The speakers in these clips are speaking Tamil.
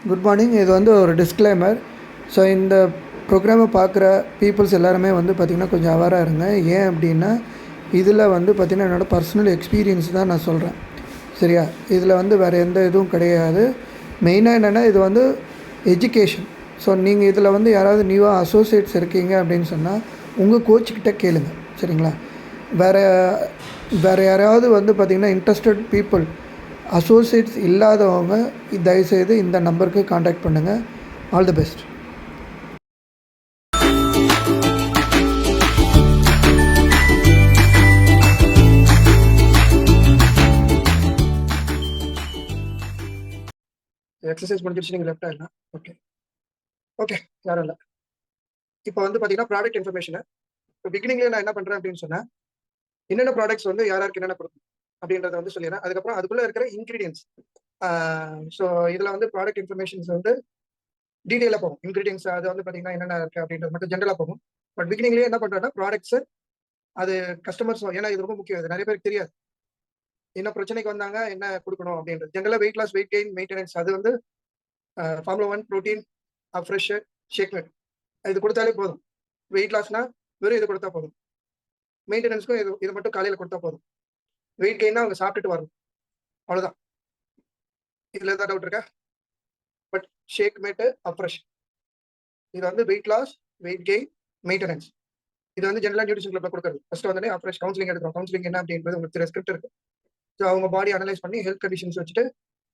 Good morning. இது வந்து ஒரு டிஸ்க்ளைமர். ஸோ இந்த ப்ரோக்ராமை பார்க்குற பீப்புள்ஸ் எல்லாருமே வந்து பார்த்திங்கன்னா கொஞ்சம் அவேராக இருங்க. ஏன் அப்படின்னா இதில் வந்து பார்த்திங்கன்னா என்னோடய பர்சனல் எக்ஸ்பீரியன்ஸ் தான் நான் சொல்கிறேன். சரியா? இதில் வந்து வேறு எந்த இதுவும் கிடையாது. மெயினாக என்னென்னா இது வந்து எஜுகேஷன். ஸோ நீங்கள் இதில் வந்து யாராவது நியூவாக அசோசியேட்ஸ் இருக்கீங்க அப்படின்னு சொன்னால் உங்கள் கோச்சுக்கிட்ட கேளுங்க. சரிங்களா? வேறு வேறு யாராவது வந்து பார்த்திங்கன்னா இன்ட்ரெஸ்டட் பீப்புள் அசோசியேட்ஸ் இல்லாதவங்க தயவுசெய்து இந்த நம்பருக்கு காண்டாக்ட் பண்ணுங்கள். All the best. எக்ஸசைஸ் முடிஞ்சிருச்சு. நீங்கள் லெஃப்டாக இல்லை. ஓகே ஓகே யாரும் இல்லை. இப்போ வந்து பார்த்தீங்கன்னா ப்ராடக்ட் இன்ஃபர்மேஷனு இப்போ பிகினிங்லேயே நான் என்ன பண்ணுறேன் அப்படின்னு சொன்னால் என்னென்ன ப்ராடக்ட்ஸ் வந்து யாருக்கு என்னென்ன கொடுக்கும் அப்படின்றத வந்து சொல்லிடுறேன். அதுக்கப்புறம் அதுக்குள்ளே இருக்கிற இன்க்ரீடியன்ஸ். ஸோ இதில் வந்து ப்ராடக்ட் இன்ஃபர்மேஷன்ஸ் வந்து டீட்டெயிலாக போகும். இன்க்ரீடியன்ஸ் அது வந்து பார்த்தீங்கன்னா என்னென்ன இருக்குது அப்படின்றது மட்டும் ஜென்ரலாக போகும். பட் பிகினிங்லேயே என்ன பண்ணுறேன்னா ப்ராடக்ட்ஸ் அது கஸ்டமர்ஸ், ஏன்னா இது ரொம்ப முக்கியம். இது நிறைய பேருக்கு தெரியாது. என்ன பிரச்சனைக்கு வந்தாங்க, என்ன கொடுக்கணும் அப்படின்றது. ஜென்ரலாக weight loss, weight gain, maintenance அது வந்து formula 1 protein, fresh, shake nut இது கொடுத்தாலே போதும். வெயிட் லாஸ்னா வெறும் இது கொடுத்தா போதும். மெயின்டெனன்ஸ்க்கும் இது மட்டும் காலையில் கொடுத்தா போதும். வெயிட் கெயின்னா அவங்க சாப்பிட்டுட்டு வரணும், அவ்வளோதான். இதில் ஏதாவது டவுட் இருக்கா? பட் ஷேக் மேட்டு, ஃப்ரெஷ் இது வந்து weight loss, weight gain, maintenance. இது வந்து ஜென்ரலாக நியூட்ரிஷன் கிளப்ல கொடுக்குறது. ஃபர்ஸ்ட் வந்து ஃப்ரெஷ் கவுன்சிலிங் எடுக்கிறோம். கவுன்சிலிங் என்ன அப்படின்றது உங்களுக்கு ஸ்கிரிப்ட் இருக்கு. ஸோ அவங்க பாடி அனலைஸ் பண்ணி ஹெல்த் கண்டிஷன்ஸ் வச்சுட்டு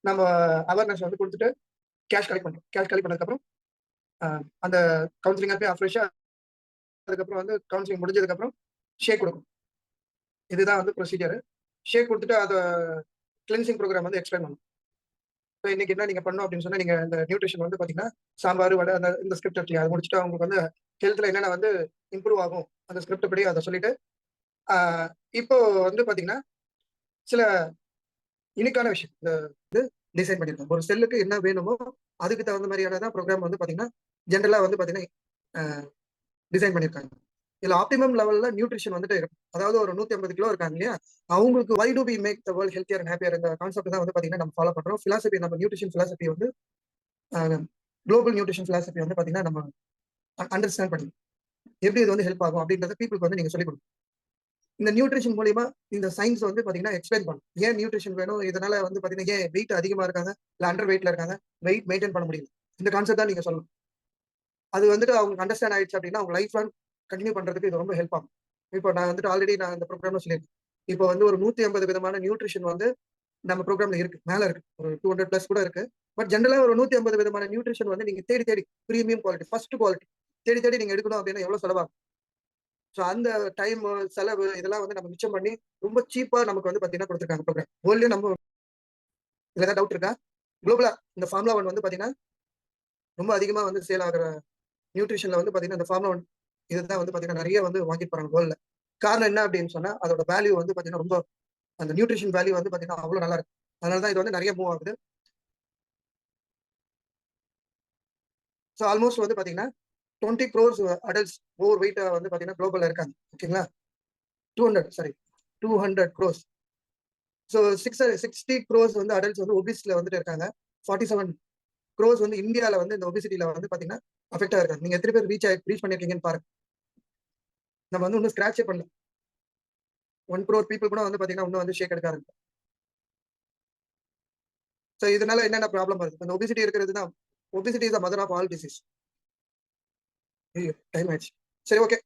நம்ம அவேர்னஸ் வந்து கொடுத்துட்டு கேஷ் கலெக்ட் பண்ணுறோம். கேஷ் கலெக்ட் பண்ணதுக்கப்புறம் அந்த கவுன்சிலிங் போய் ஃப்ரெஷ்ஷாக அதுக்கப்புறம் வந்து கவுன்சிலிங் முடிஞ்சதுக்கப்புறம் ஷேக் கொடுக்கும். இதுதான் வந்து ப்ரொசீஜர். ஷேக் கொடுத்துட்டு அதை கிளென்சிங் ப்ரோக்ராம் வந்து எக்ஸ்பிளைன் பண்ணும். ஸோ இன்னைக்கு என்ன நீங்கள் பண்ணணும் அப்படின்னு சொன்னால் நீங்கள் இந்த நியூட்ரிஷன் வந்து பார்த்தீங்கன்னா சாம்பார், வடை, அந்த இந்த ஸ்கிரிப்ட் இருக்கு. அதை முடிச்சுட்டு அவங்களுக்கு வந்து ஹெல்த்தில் என்னென்ன வந்து இம்ப்ரூவ் ஆகும் அந்த ஸ்கிரிப்ட் படி அதை சொல்லிட்டு இப்போ வந்து பார்த்தீங்கன்னா சில யூனிக்கான விஷயம் வந்து டிசைன் பண்ணியிருக்காங்க. ஒரு செல்லுக்கு என்ன வேணுமோ அதுக்கு தகுந்த மாதிரியான தான் ப்ரோக்ராம் வந்து பார்த்தீங்கன்னா ஜென்ரலாக வந்து பார்த்தீங்கன்னா டிசைன் பண்ணியிருக்காங்க. இதில் ஆப்டிமம் லெவலில் நியூட்ரிஷன் வந்துட்டு இருக்கும். அதாவது ஒரு 150 கிலோ இருக்காங்க இல்லையா, அவங்களுக்கு why do we make the world healthier and happier இந்த கான்செப்ட் தான் வந்து பார்த்தீங்கன்னா நம்ம ஃபாலோ பண்ணுறோம். ஃபிலாசபி, நம்ம நியூட்ரிஷன் ஃபிலாசபி வந்து குளோபல் நியூட்ரிஷன் ஃபிலாசபி வந்து பார்த்தீங்கன்னா நம்ம அண்டர்ஸ்டாண்ட் பண்ணி எப்படி இது வந்து ஹெல்ப் ஆகும் அப்படின்றத பீப்புளுக்கு வந்து நீங்கள் சொல்லிக் கொடுக்கும். இந்த நியூட்ரிஷன் மூலியமா இந்த சயின்ஸ் வந்து பாத்தீங்கன்னா எக்ஸ்பிளைன் பண்ணும். ஏன் நியூட்ரிஷன் வேணும், இதனால வந்து பாத்தீங்கன்னா ஏன் வெயிட் அதிகமா இருக்காங்க, இல்ல அண்டர் வெயிட்ல இருக்காங்க, வெயிட் மெயின்டைன் பண்ண முடியல. இந்த கான்செப்ட் தான் நீங்க சொல்லணும். அது வந்துட்டு அவங்க அண்டர்ஸ்டாண்ட் ஆயிடுச்சு அப்படின்னா அவங்க லைஃப் லாங் கண்டினியூ பண்றதுக்கு இது ரொம்ப ஹெல்ப் ஆகும். இப்போ நான் வந்துட்டு ஆல்ரெடி நான் இந்த ப்ரோக்ராம்ல சொல்லியிருக்கேன். இப்போ வந்து ஒரு 150 விதமான நியூட்ரிஷன் வந்து நம்ம ப்ரோக்ராம்ல இருக்கு, மேல இருக்கு. ஒரு 200 பிளஸ் கூட இருக்கு. பட் ஜென்ரலா ஒரு 150 விதமான நியூட்ரிஷன் வந்து நீங்க தேடி தேடி பிரீமியம் குவாலிட்டி, ஃபர்ஸ்ட் குவாலிட்டி தேடி தேடி நீங்க எடுக்கணும் அப்படின்னா எவ்வளவு செலவாகும்? ஸோ அந்த டைம் செலவு இதெல்லாம் வந்து நம்ம மிச்சம் பண்ணி ரொம்ப சீப்பா நமக்கு வந்து பாத்தீங்கன்னா கொடுத்துருக்காங்க ப்ரோக்ராம். வேர்ல்ட்லயே நம்ம இதுல ஏதாவது டவுட் இருக்கா? குளோபலா இந்த ஃபார்முலா 1 வந்து பாத்தீங்கன்னா ரொம்ப அதிகமா வந்து சேல் ஆகிற நியூட்ரிஷன்ல வந்து பாத்தீங்கன்னா இந்த ஃபார்முலா 1 இதுதான் வந்து பாத்தீங்கன்னா நிறைய வந்து வாங்கிட்டு போறாங்க வேர்ல்ட்ல. காரணம் என்ன அப்படின்னு சொன்னா அதோட வேல்யூ வந்து பாத்தீங்கன்னா ரொம்ப, அந்த நியூட்ரிஷன் வேல்யூ வந்து பாத்தீங்கன்னா அவ்வளவு நல்லா இருக்கு. அதனாலதான் இது வந்து நிறைய மூவ் ஆகுது. ஸோ ஆல்மோஸ்ட் வந்து பாத்தீங்கன்னா 20 crores அடல்ட்ஸ் ஓவர் வெயிட் வந்து பாத்தீங்கன்னா குளோபல்ல இருக்காங்க. ஓகேங்களா? 200 crores. ஸோ 60 crores வந்து அடல்ட்ஸ் வந்து ஒபிஸ்ல வந்துட்டு இருக்காங்க. 47 crores வந்து இந்தியாவில் வந்து இந்த ஒபிசிட்டியில வந்து பாத்தீங்கன்னா அஃபெக்ட் ஆயிருக்காங்க. நீங்க எத்தனை பேர் ரீச் பண்ணிருக்கீங்கன்னு பாருங்க. நம்ம வந்து இன்னும் ஸ்கிராச்சே பண்ணல. 1 crore பீப்புள் கூட வந்து பாத்தீங்கன்னா இன்னும் வந்து ஷேக் எடுக்க ஆரம்பிக்கும். ஸோ இதனால என்னென்ன ப்ராப்ளம் வருது? இந்த ஒபிசிட்டி இருக்கிறது தான். Obesity is the mother of all disease. Time ஆயிடுச்சு. சரி, ஓகே.